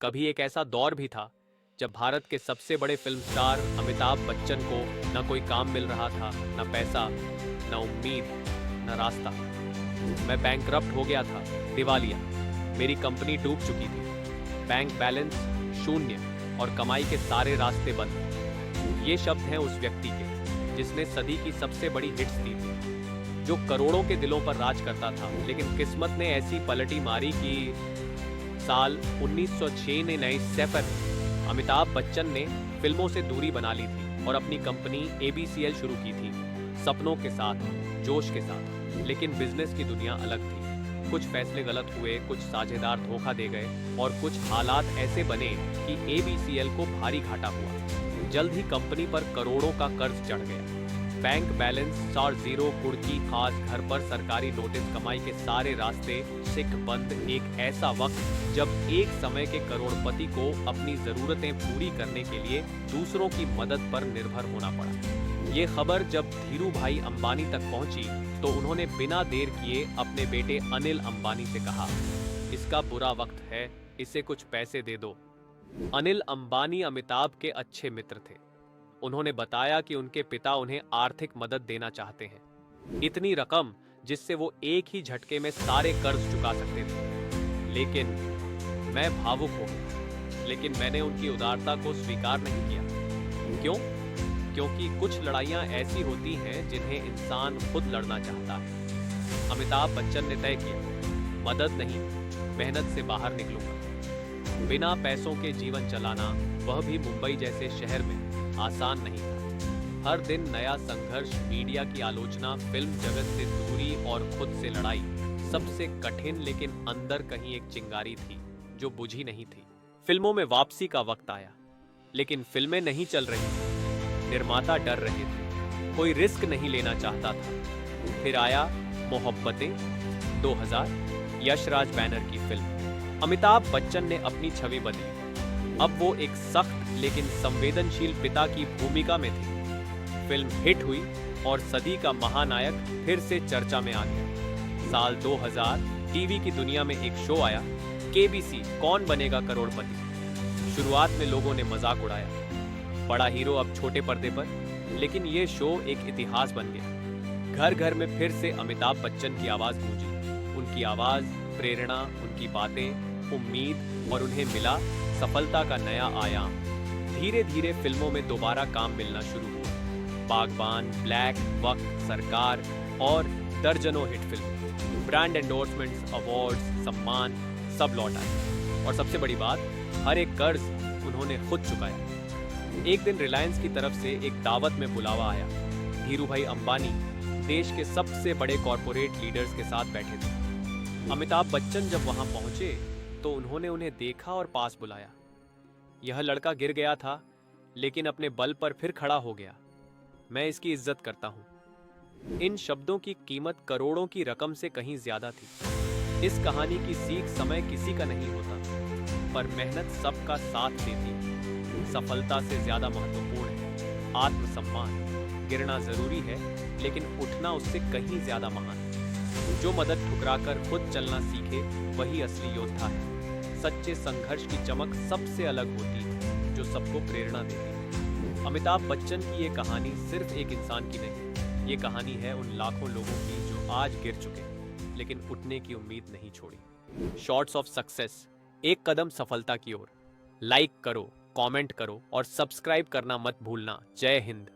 कभी एक ऐसा दौर भी था जब भारत के सबसे बड़े फिल्म स्टार अमिताभ बच्चन को न कोई काम मिल रहा था, न पैसा, न उम्मीद, न रास्ता। मैं बैंकरप्ट हो गया था, दिवालिया। मेरी कंपनी डूब चुकी थी, बैंक बैलेंस शून्य और कमाई के सारे रास्ते बंद। ये शब्द हैं उस व्यक्ति के जिसने सदी की सबसे बड़ी हिट्स दी थी, जो करोड़ों के दिलों पर राज करता था। लेकिन किस्मत ने ऐसी पलटी मारी कि साल 1906 में नए सेफर अमिताभ बच्चन ने फिल्मों से दूरी बना ली थी और अपनी कंपनी ABCL शुरू की थी, सपनों के साथ, जोश के साथ। लेकिन बिजनेस की दुनिया अलग थी। कुछ फैसले गलत हुए, कुछ साझेदार धोखा दे गए और कुछ हालात ऐसे बने कि ABCL को भारी घाटा हुआ। जल्द ही कंपनी पर करोड़ों का कर्ज चढ़ गया। बैंक बैलेंस 4 जीरो, कुर्की, खास घर पर सरकारी नोटिस, कमाई के सारे रास्ते सिख बंद। एक ऐसा वक्त जब एक समय के करोड़पति को अपनी जरूरतें पूरी करने के लिए दूसरों की मदद पर निर्भर होना पड़ा। ये खबर जब धीरू भाई अंबानी तक पहुंची तो उन्होंने बिना देर किए अपने बेटे अनिल अंबानी से कहा, इसका बुरा वक्त है, इसे कुछ पैसे दे दो। अनिल अंबानी अमिताभ के अच्छे मित्र थे। उन्होंने बताया कि उनके पिता उन्हें आर्थिक मदद देना चाहते हैं, इतनी रकम जिससे वो एक ही झटके में सारे कर्ज चुका सकते थे। लेकिन मैं भावुक हो गया, लेकिन मैंने उनकी उदारता को स्वीकार नहीं किया। क्यों? क्योंकि कुछ लड़ाइयां ऐसी होती हैं जिन्हें इंसान खुद लड़ना चाहता है। अमिताभ बच्चन ने तय किया, मदद नहीं, मेहनत से बाहर निकलूंगा। बिना पैसों के जीवन चलाना, वह भी मुंबई जैसे शहर में, आसान नहीं था। हर दिन नया संघर्ष, मीडिया की आलोचना, फिल्म जगत से दूरी और खुद से लड़ाई। सबसे कठिन, लेकिन अंदर कहीं एक चिंगारी थी जो बुझी नहीं थी। फिल्मों में वापसी का वक्त आया, लेकिन फिल्में नहीं चल रही थी। निर्माता डर रहे थे, कोई रिस्क नहीं लेना चाहता था। फिर आया मोहब्बतें 2000, यशराज बैनर की फिल्म। अमिताभ बच्चन ने अपनी छवि बदली। अब वो एक सख्त लेकिन संवेदनशील पिता की भूमिका में थे। फिल्म हिट हुई और सदी का महानायक फिर से चर्चा में आ गया। साल 2000 टीवी की दुनिया में एक शो आया, KBC कौन बनेगा करोड़पति। शुरुआत में लोगों ने मजाक उड़ाया, बड़ा हीरो अब छोटे पर्दे पर। लेकिन ये शो एक इतिहास बन गया। घर घर में फिर से अमिताभ बच्चन की आवाज गूंजी। उनकी आवाज, प्रेरणा, उनकी बातें, उम्मीद, और उन्हें मिला सफलता का नया आयाम। धीरे धीरे फिल्मों में दोबारा काम मिलना शुरू हुआ। बागबान, ब्लैक, वक्त, सरकार और दर्जनों hit film. Brand endorsements, awards, सम्मान सब लौट आए। और सबसे बड़ी बात, हर एक कर्ज उन्होंने खुद चुकाया। एक दिन रिलायंस की तरफ से एक दावत में बुलावा आया। धीरू भाई अंबानी देश के सबसे बड़े कॉरपोरेट लीडर्स के साथ बैठे थे। अमिताभ बच्चन जब वहां पहुंचे तो उन्होंने उन्हें देखा और पास बुलाया। यह लड़का गिर गया था, लेकिन अपने बल पर फिर खड़ा हो गया। मैं इसकी इज्जत करता हूं। इन शब्दों की कीमत करोड़ों की रकम से कहीं ज्यादा थी। इस कहानी की सीख, समय किसी का नहीं होता, पर मेहनत सबका साथ देती। सफलता से ज्यादा महत्वपूर्ण है आत्मसम्मान। गिरना जरूरी है, लेकिन उठना उससे कहीं ज्यादा महान है। जो मदद ठुकराकर खुद चलना सीखे, वही असली योद्धा है। सच्चे संघर्ष की चमक सबसे अलग होती है, जो सबको प्रेरणा देती है। अमिताभ बच्चन की ये कहानी सिर्फ एक इंसान की नहीं, ये कहानी है उन लाखों लोगों की जो आज गिर चुके लेकिन उठने की उम्मीद नहीं छोड़ी। शॉर्ट्स ऑफ सक्सेस, एक कदम सफलता की ओर। लाइक करो, कमेंट करो और सब्सक्राइब करना मत भूलना। जय हिंद।